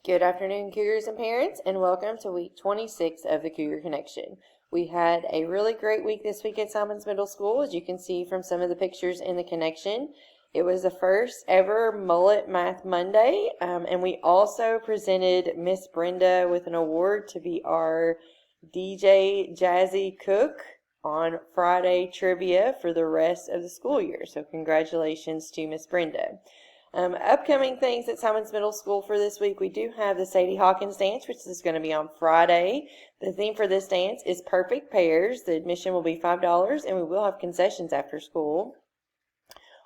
Good afternoon, Cougars and parents, and welcome to week 26 of the Cougar Connection. We had a really great week this week at Simons Middle School, as you can see from some of the pictures in the connection. It was the first ever Mullet Math Monday, and we also presented Miss Brenda with an award to be our DJ Jazzy Cook on Friday trivia for the rest of the school year. So congratulations to Miss Brenda. Upcoming things at Simons Middle School for this week, we do have the Sadie Hawkins dance, which is going to be on Friday. The theme for this dance is Perfect Pairs. The admission will be $5, and we will have concessions after school.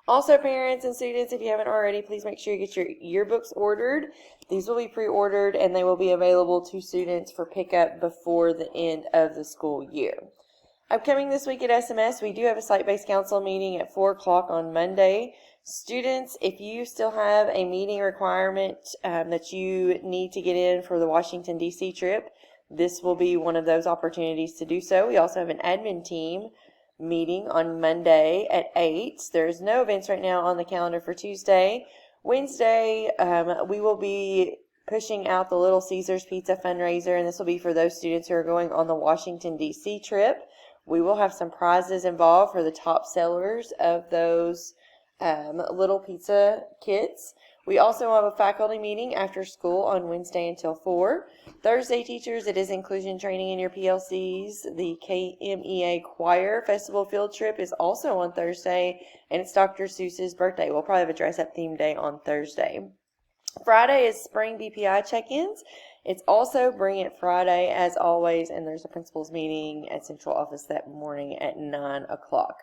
Also, parents and students, if you haven't already, please make sure you get your yearbooks ordered. These will be pre-ordered, and they will be available to students for pickup before the end of the school year. Upcoming this week at SMS, we do have a site-based council meeting at 4 o'clock on Monday. Students, if you still have a meeting requirement that you need to get in for the Washington, D.C. trip, this will be one of those opportunities to do so. We also have an admin team meeting on Monday at 8. There's no events right now on the calendar for Tuesday. Wednesday, we will be pushing out the Little Caesars Pizza fundraiser, and this will be for those students who are going on the Washington, D.C. trip. We will have some prizes involved for the top sellers of those little pizza kits. We also have a faculty meeting after school on Wednesday until 4. Thursday, teachers, it is inclusion training in your PLCs. The KMEA Choir Festival Field Trip is also on Thursday, and it's Dr. Seuss's birthday. We'll probably have a dress-up theme day on Thursday. Friday is spring BPI check-ins. It's also Bring It Friday, as always, and there's a principal's meeting at Central Office that morning at 9 o'clock.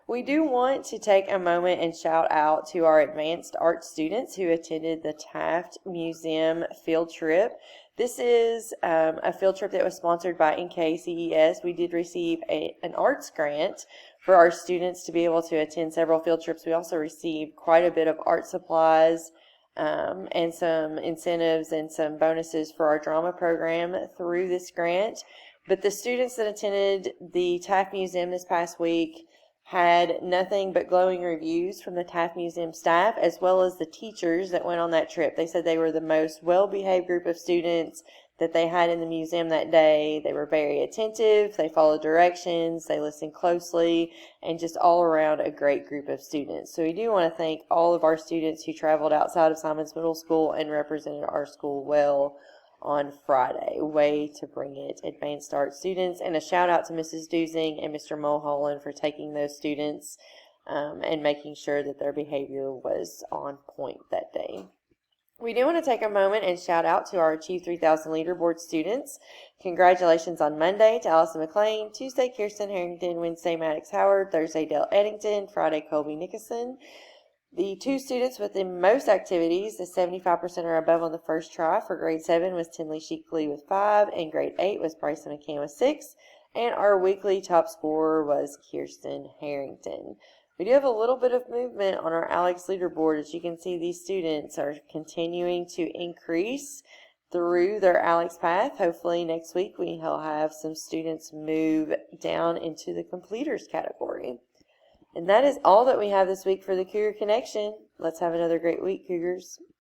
We do want to take a moment and shout out to our advanced art students who attended the Taft Museum field trip. This is a field trip that was sponsored by NKCES. We did receive an arts grant for our students to be able to attend several field trips. We also received quite a bit of art supplies, and some incentives and some bonuses for our drama program through this grant. But the students that attended the Taft Museum this past week had nothing but glowing reviews from the Taft Museum staff, as well as the teachers that went on that trip. They said they were the most well-behaved group of students that they had in the museum that day. They were very attentive, they followed directions, they listened closely, and just all around a great group of students. So we do want to thank all of our students who traveled outside of Simons Middle School and represented our school well on Friday. Way to bring it, advanced art students. And a shout out to Mrs. Dusing and Mr. Mulholland for taking those students and making sure that their behavior was on point that day. We do want to take a moment and shout out to our Achieve 3000 Leaderboard students. Congratulations on Monday to Allison McLean, Tuesday Kirsten Harrington, Wednesday Maddox Howard, Thursday Dale Eddington, Friday Colby Nicholson. The two students with the most activities, the 75% or above on the first try for grade 7 was Tinley Sheekley with 5, and grade 8 was Bryson McCann with 6, and our weekly top scorer was Kirsten Harrington. We do have a little bit of movement on our Alex leaderboard. As you can see, these students are continuing to increase through their Alex path. Hopefully next week we'll have some students move down into the completers category. And that is all that we have this week for the Cougar Connection. Let's have another great week, Cougars.